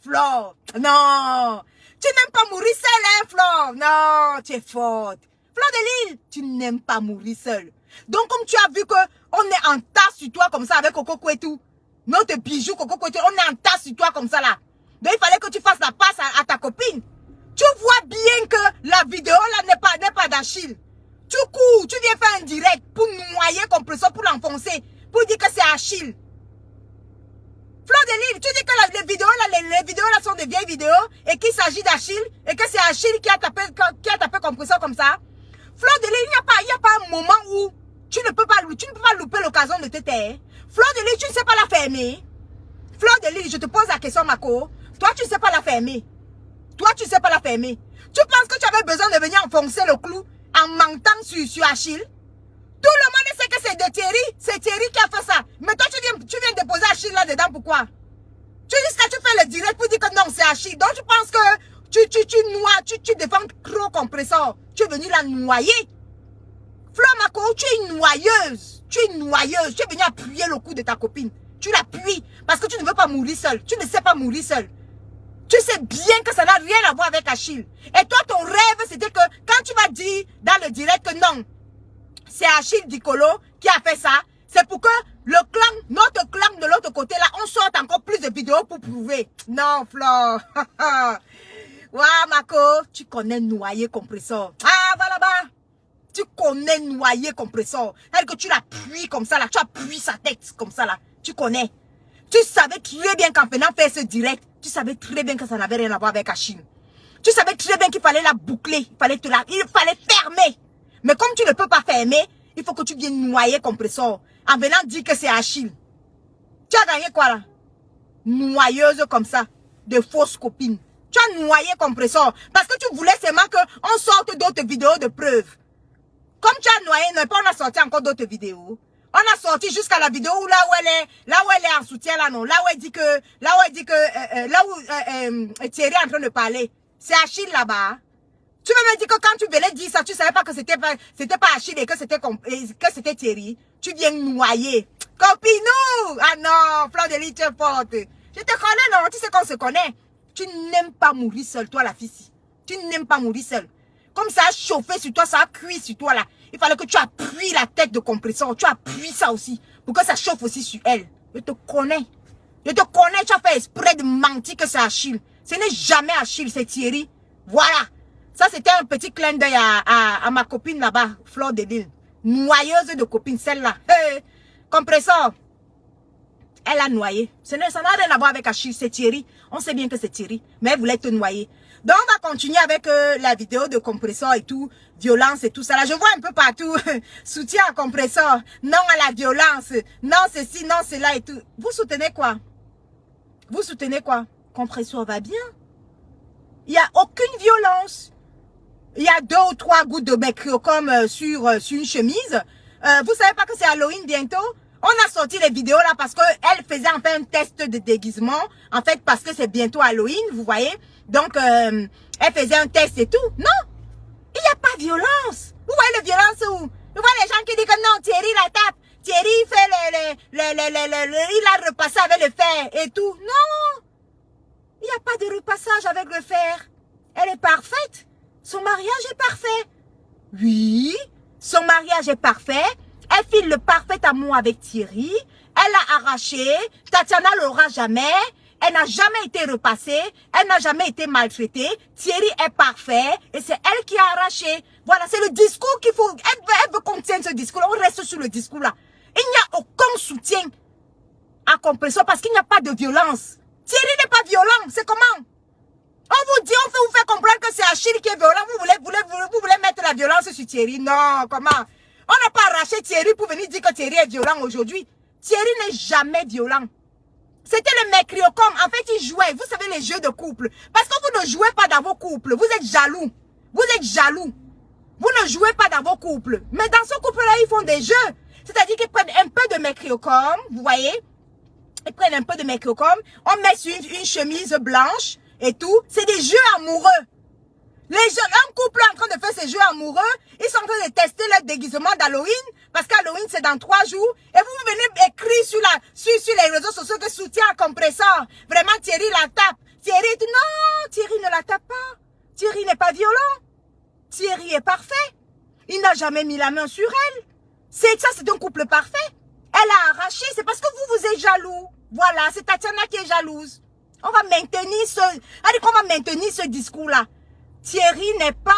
Fleur, non. Tu n'aimes pas mourir seule, hein, Fleur? Non, tu es forte. Fleur de Lille, tu n'aimes pas mourir seule. Donc, comme tu as vu que on est en tas sur toi comme ça avec Coco Kouetou. Notre bijou, Coco Kouetou, on est en tas sur toi comme ça là. Donc, il fallait que tu fasses la passe à ta copine. Tu vois bien que la vidéo là n'est pas d'Achille. Tu cours, tu viens faire un direct pour noyer Compresseur, pour l'enfoncer, pour dire que c'est Achille. Fleur de Lille, tu dis que les vidéos là sont des vieilles vidéos et qu'il s'agit d'Achille et que c'est Achille qui a tapé Compresseur comme ça. Fleur de Lille, il n'y a pas un moment où tu ne peux pas louper l'occasion de te taire. Fleur de Lille, tu ne sais pas la fermer. Fleur de Lille, je te pose la question, Mako. Toi, tu ne sais pas la fermer. Toi, tu ne sais pas la fermer. Tu penses que tu avais besoin de venir enfoncer le clou en mentant sur Achille? Tout le monde sait que c'est de Thierry. C'est Thierry qui a fait ça. Mais toi, tu viens déposer Achille là-dedans, pourquoi? Tu fais le direct pour dire que non, c'est Achille. Donc, tu penses que tu défends trop Compresseur. Tu es venu la noyer. Fleur Mako, tu es une noyeuse. Tu es une noyeuse. Tu es venu appuyer le cou de ta copine. Tu l'appuies parce que tu ne veux pas mourir seule. Tu ne sais pas mourir seule. Tu sais bien que ça n'a rien à voir avec Achille. Et toi, ton rêve, c'était que quand tu vas dire dans le direct que non, c'est Achille Dicolo qui a fait ça, c'est pour que le clan, notre clan de l'autre côté là, on sorte encore plus de vidéos pour prouver. Non, Flore. Waouh, Mako, tu connais noyer Compresseur. Ah, va là-bas. Tu connais noyer Compresseur. C'est-à-dire que tu l'appuies comme ça là, tu appuies sa tête comme ça là. Tu connais. Tu savais très bien qu'en venant faire ce direct, tu savais très bien que ça n'avait rien à voir avec Achille. Tu savais très bien qu'il fallait la boucler, il fallait fermer. Mais comme tu ne peux pas fermer, il faut que tu viennes noyer Compressor en venant dire que c'est Achille. Tu as gagné quoi là? Noyeuse comme ça, de fausses copines. Tu as noyé Compressor parce que tu voulais seulement qu'on sorte d'autres vidéos de preuves. Comme tu as noyé, on a sorti encore d'autres vidéos. On a sorti jusqu'à la vidéo où là où elle est en soutien là non, là où elle dit que Thierry est en train de parler, c'est Achille là-bas. Tu veux me dire que quand tu venais dire ça, tu savais pas que c'était pas Achille et que c'était Thierry. Tu viens noyer. Copinou! Ah non, Fleur de Lys, tu es forte. Je te connais non, tu sais qu'on se connaît. Tu n'aimes pas mourir seule, toi la fille. Tu n'aimes pas mourir seule. Comme ça a chauffé sur toi, ça a cuit sur toi là. Il fallait que tu appuies la tête de Compressor. Tu appuies ça aussi. Pour que ça chauffe aussi sur elle. Je te connais. Je te connais. Tu as fait exprès de mentir que c'est Achille. Ce n'est jamais Achille, c'est Thierry. Voilà. Ça, c'était un petit clin d'œil à ma copine là-bas, Fleur de Lys. Noyeuse de copine, celle-là. Hey, Compressor. Elle a noyé. Ça n'a rien à voir avec Achille, c'est Thierry. On sait bien que c'est Thierry. Mais elle voulait te noyer. Donc, on va continuer avec la vidéo de Compressor et tout. Violence et tout ça. Là, je vois un peu partout. Soutien à Compressor. Non à la violence. Non ceci, non cela et tout. Vous soutenez quoi? Vous soutenez quoi? Compressor va bien. Il n'y a aucune violence. Il y a 2 ou 3 gouttes de mercurochrome sur une chemise. Vous savez pas que c'est Halloween bientôt? On a sorti les vidéos là parce qu'elle faisait en fait un test de déguisement. En fait, parce que c'est bientôt Halloween, vous voyez. Donc, elle faisait un test et tout. Non, il n'y a pas de violence. Vous voyez la violence où? Vous voyez les gens qui disent que non, Thierry la tape. Thierry fait il a repassé avec le fer et tout. Non, il n'y a pas de repassage avec le fer. Elle est parfaite. Son mariage est parfait. Oui, son mariage est parfait. Elle file le parfait amour avec Thierry. Elle a arraché. Tatiana l'aura jamais. Elle n'a jamais été repassée. Elle n'a jamais été maltraitée. Thierry est parfait. Et c'est elle qui a arraché. Voilà, c'est le discours qu'il faut. Elle veut qu'on tienne ce discours. On reste sur le discours là. Il n'y a aucun soutien à Compressor parce qu'il n'y a pas de violence. Thierry n'est pas violent. C'est comment? On vous dit, on fait vous faire comprendre que c'est Achille qui est violent. Vous voulez mettre la violence sur Thierry. Non, comment? On n'a pas arraché Thierry pour venir dire que Thierry est violent aujourd'hui. Thierry n'est jamais violent. C'était le mercurochrome. En fait, il jouait. Vous savez, les jeux de couple. Parce que vous ne jouez pas dans vos couples. Vous êtes jaloux. Vous êtes jaloux. Vous ne jouez pas dans vos couples. Mais dans ce couple-là, ils font des jeux. C'est-à-dire qu'ils prennent un peu de mercurochrome. Vous voyez? Ils prennent un peu de mercurochrome. On met sur une chemise blanche et tout. C'est des jeux amoureux. Les jeunes, un couple est en train de faire ces jeux amoureux. Ils sont en train de tester leur déguisement d'Halloween. Parce qu'Halloween, c'est dans 3 jours. Et vous venez écrire sur les réseaux sociaux que soutien à Compressor. Vraiment, Thierry la tape. Thierry, non, Thierry ne la tape pas. Thierry n'est pas violent. Thierry est parfait. Il n'a jamais mis la main sur elle. Ça, c'est un couple parfait. Elle a arraché. C'est parce que vous êtes jaloux. Voilà, c'est Tatiana qui est jalouse. On va maintenir ce discours-là. Thierry n'est pas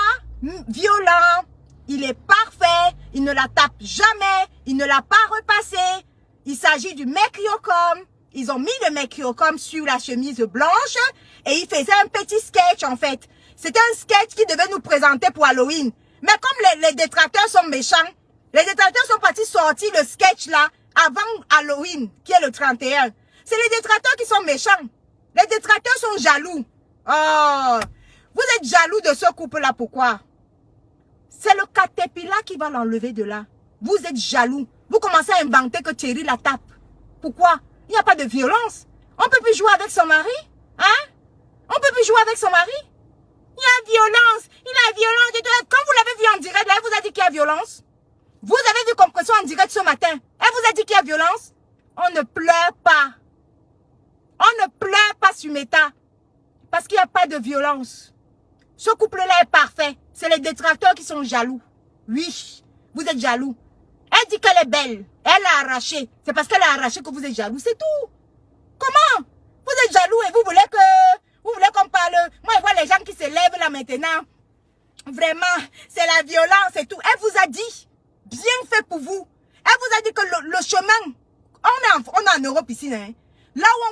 violent. Il est parfait. Il ne la tape jamais. Il ne l'a pas repassé. Il s'agit du mercurochrome. Ils ont mis le mercurochrome sur la chemise blanche. Et ils faisaient un petit sketch en fait. C'était un sketch qui devait nous présenter pour Halloween. Mais comme les détracteurs sont méchants, les détracteurs sont partis sortir le sketch là avant Halloween, qui est le 31. C'est les détracteurs qui sont méchants. Les détracteurs sont jaloux. Oh, vous êtes jaloux de ce couple-là, pourquoi? C'est le Caterpillar qui va l'enlever de là. Vous êtes jaloux. Vous commencez à inventer que Thierry la tape. Pourquoi? Il n'y a pas de violence. On ne peut plus jouer avec son mari. Hein? On ne peut plus jouer avec son mari. Il y a violence. Il y a violence. Quand vous l'avez vu en direct, là, elle vous a dit qu'il y a violence. Vous avez vu Compressor en direct ce matin. Elle vous a dit qu'il y a violence. On ne pleure pas. On ne pleure pas sur Meta. Parce qu'il n'y a pas de violence. Ce couple-là est parfait. C'est les détracteurs qui sont jaloux. Oui, vous êtes jaloux. Elle dit qu'elle est belle. Elle a arraché. C'est parce qu'elle a arraché que vous êtes jaloux. C'est tout. Comment? Vous êtes jaloux et vous voulez qu'on parle. Moi, je vois les gens qui se lèvent là maintenant. Vraiment, c'est la violence et tout. Elle vous a dit, bien fait pour vous. Elle vous a dit que le chemin, on est en Europe ici, hein.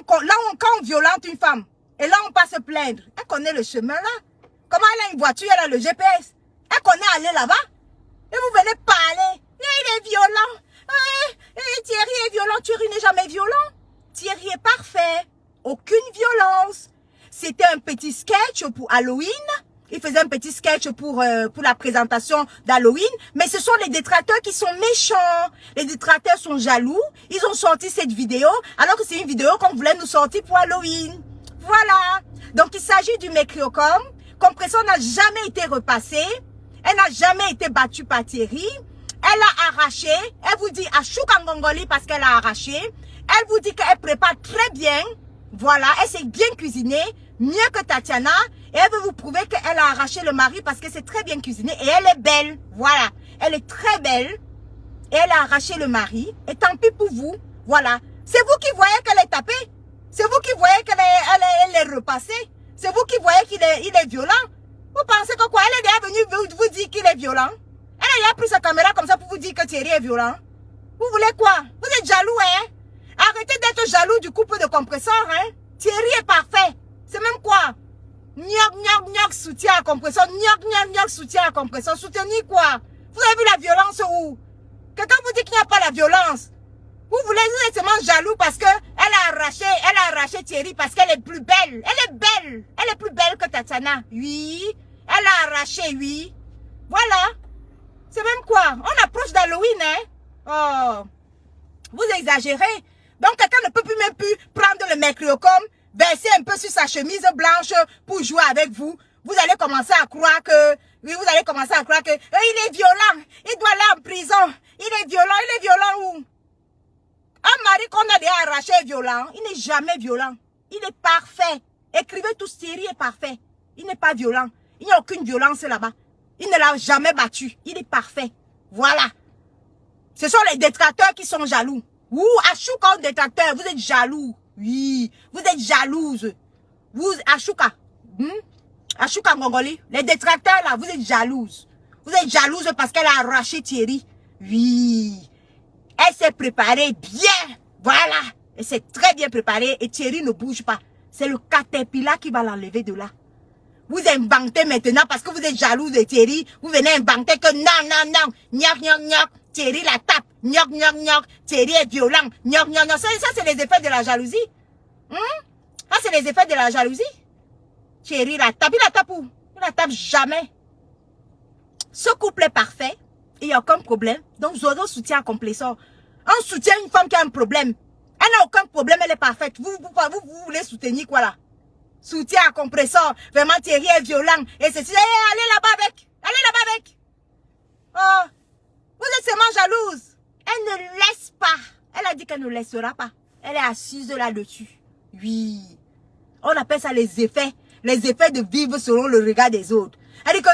Quand on violente une femme, et là on passe se plaindre, elle connaît le chemin là. Comment elle a une voiture, elle a le GPS. Elle connaît aller là-bas. Et vous venez parler. Il est violent. Thierry est violent. Thierry n'est jamais violent. Thierry est parfait. Aucune violence. C'était un petit sketch pour Halloween. Il faisait un petit sketch pour la présentation d'Halloween. Mais ce sont les détracteurs qui sont méchants. Les détracteurs sont jaloux. Ils ont sorti cette vidéo alors que c'est une vidéo qu'on voulait nous sortir pour Halloween. Voilà. Donc il s'agit du Mecréocom. Compressor n'a jamais été repassée. Elle n'a jamais été battue par Thierry. Elle a arraché. Elle vous dit à Choukangongoli parce qu'elle a arraché. Elle vous dit qu'elle prépare très bien. Voilà, elle sait bien cuisiner. Mieux que Tatiana. Et elle veut vous prouver qu'elle a arraché le mari parce que c'est très bien cuisiné. Et elle est belle. Voilà. Elle est très belle. Et elle a arraché le mari. Et tant pis pour vous. Voilà. C'est vous qui voyez qu'elle est tapée. C'est vous qui voyez qu'elle est repassée. C'est vous qui voyez qu'il est violent. Vous pensez que quoi? Elle est déjà venue vous dire qu'il est violent. Elle a pris sa caméra comme ça pour vous dire que Thierry est violent. Vous voulez quoi? Vous êtes jaloux, hein? Arrêtez d'être jaloux du couple de Compressor, hein? Thierry est parfait. C'est même quoi? Gnoc, soutien à Compressor. Gnoc, soutien à Compressor. Soutenir quoi? Vous avez vu la violence où? Quelqu'un vous dit qu'il n'y a pas la violence. Vous êtes seulement jaloux parce que elle a arraché Thierry parce qu'elle est plus belle. Elle est belle. Elle est plus belle que Tatiana. Oui. Elle a arraché, oui. Voilà. C'est même quoi? On approche d'Halloween, hein? Oh. Vous exagérez. Donc, quelqu'un ne peut même plus prendre le Mecréocom, verser un peu sur sa chemise blanche pour jouer avec vous. Vous allez commencer à croire que, oui, vous allez commencer à croire que, il est violent. Il doit aller en prison. Il est violent où? Un mari qu'on a déjà arraché est violent. Il n'est jamais violent. Il est parfait. Écrivez tous, Thierry est parfait. Il n'est pas violent. Il n'y a aucune violence là-bas. Il ne l'a jamais battu. Il est parfait. Voilà. Ce sont les détracteurs qui sont jaloux. Vous, Achouka, détracteur, vous êtes jaloux. Oui, vous êtes jalouse. Vous, Achouka. Achouka Ngongoli. Les détracteurs là, vous êtes jalouses. Vous êtes jalouse parce qu'elle a arraché Thierry. Oui. Elle s'est préparée bien. Voilà. Elle s'est très bien préparée et Thierry ne bouge pas. C'est le caterpillar qui va l'enlever de là. Vous inventez maintenant parce que vous êtes jalouse de Thierry. Vous venez inventer que non. Gnoc. Thierry la tape. Gnoc. Thierry est violent. Gnoc. Ça, c'est les effets de la jalousie. Ça, c'est les effets de la jalousie. Thierry la tape. Il la tape où? Il la tape jamais. Ce couple est parfait. Il n'y a aucun problème. Donc, Zozo soutient Compressor. On soutient une femme qui a un problème. Elle n'a aucun problème, elle est parfaite. Vous voulez soutenir quoi là? Soutien à Compressor. Vraiment, Thierry est violent. Et c'est... allez là-bas avec. Oh, vous êtes seulement jalouse. Elle ne laisse pas. Elle a dit qu'elle ne laissera pas. Elle est assise là-dessus. Oui. On appelle ça les effets. Les effets de vivre selon le regard des autres. Elle dit que,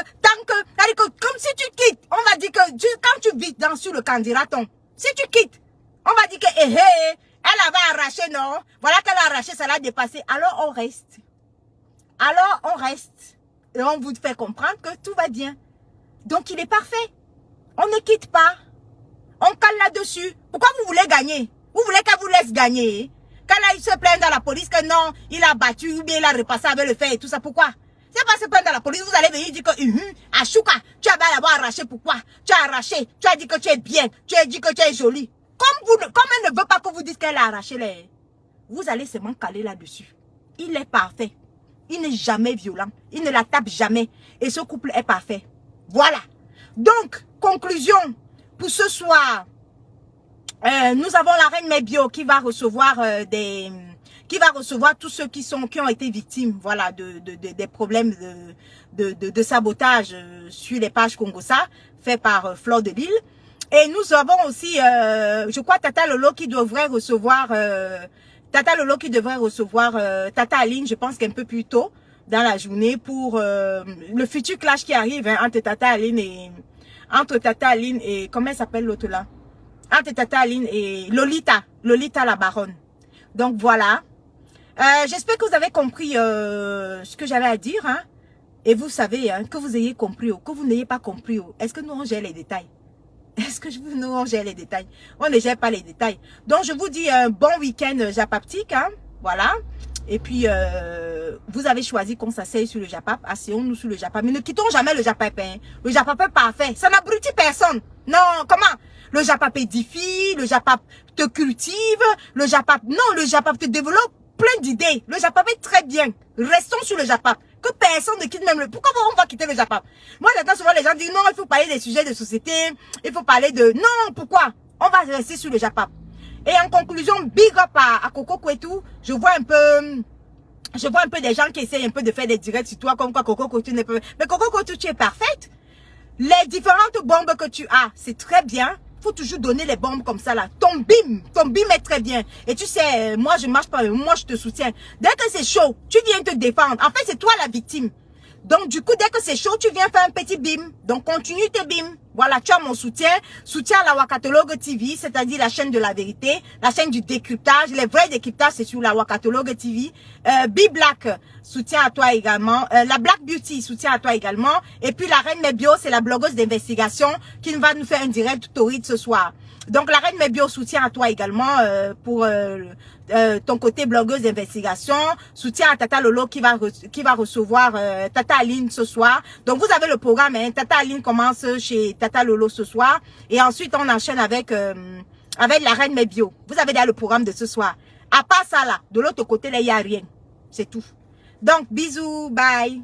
comme si tu quittes, on va dire que, quand tu vis sur le candidaton, si tu quittes, on va dire que, elle avait arraché, non? Voilà qu'elle a arraché, ça l'a dépassé. Alors, on reste. Et on vous fait comprendre que tout va bien. Donc, il est parfait. On ne quitte pas. On cale là-dessus. Pourquoi vous voulez gagner? Vous voulez qu'elle vous laisse gagner? Quand il se plaint dans la police que non, il a battu ou bien il a repassé avec le fer et tout ça, pourquoi? C'est pas se plaindre dans la police, vous allez venir dire que, Achouka, tu as d'abord arraché, pourquoi? Tu as arraché, tu as dit que tu es bien, tu as dit que tu es jolie. Comme elle ne veut pas que vous dites qu'elle a arraché les... Vous allez seulement caler là-dessus. Il est parfait. Il n'est jamais violent. Il ne la tape jamais. Et ce couple est parfait. Voilà. Donc, conclusion pour ce soir. Nous avons la reine Mebio qui va recevoir qui va recevoir tous ceux qui ont été victimes, voilà, des problèmes de sabotage sur les pages Congosa fait par Fleur de Lille. Et nous avons aussi, je crois, Tata Lolo qui devrait recevoir Tata Aline, je pense qu'un peu plus tôt dans la journée pour le futur clash qui arrive hein, entre Tata Aline et comment elle s'appelle l'autre là? Entre Tata Aline et Lolita la baronne. Donc voilà. J'espère que vous avez compris ce que j'avais à dire. Hein? Et vous savez, hein, que vous ayez compris ou que vous n'ayez pas compris. Est-ce que nous on gère les détails? Est-ce que je vous... Non, on gère les détails. On ne gère pas les détails. Donc, je vous dis un bon week-end japaptique. Hein? Voilà. Et puis, vous avez choisi qu'on s'asseye sur le japap. Asseyons-nous sur le japap. Mais ne quittons jamais le japap. Hein? Le japap est parfait. Ça n'abrutit personne. Non, comment? Le japap édifie, le japap te cultive, le japap... Non, le japap te développe plein d'idées. Le japap est très bien. Restons sur le japap. Que personne ne quitte même le... Pourquoi on va quitter le japap? Moi, j'entends souvent les gens dire non, il faut parler des sujets de société. Il faut parler de... Non, pourquoi? On va rester sur le japap. Et en conclusion, big up à Coco Kwetu. Je vois un peu des gens qui essayent un peu de faire des directs sur toi, comme quoi Coco Kwetu n'est pas... Mais Coco Kwetu, tu es parfaite. Les différentes bombes que tu as, c'est très bien. Faut toujours donner les bombes comme ça là. Ton bim est très bien. Et tu sais, moi je marche pas, moi je te soutiens. Dès que c'est chaud, tu viens te défendre. En fait, c'est toi la victime. Donc du coup, dès que c'est chaud, tu viens faire un petit bim. Donc continue tes bim. Voilà, tu as mon soutien. Soutien à la Wakatologue TV, c'est-à-dire la chaîne de la vérité, la chaîne du décryptage. Les vrais décryptages, c'est sur la Wakatologue TV. B-Black, soutien à toi également. La Black Beauty, soutien à toi également. Et puis la Reine Mebio, c'est la blogueuse d'investigation qui va nous faire un direct torride ce soir. Donc la Reine Mebio, soutien à toi également pour ton côté blogueuse d'investigation. Soutien à Tata Lolo qui va recevoir Tata Aline ce soir. Donc vous avez le programme, hein. Tata Aline commence chez Tata Lolo ce soir. Et ensuite on enchaîne avec la Reine Mebio. Vous avez déjà le programme de ce soir. À part ça là, de l'autre côté là, il n'y a rien. C'est tout. Donc bisous, bye.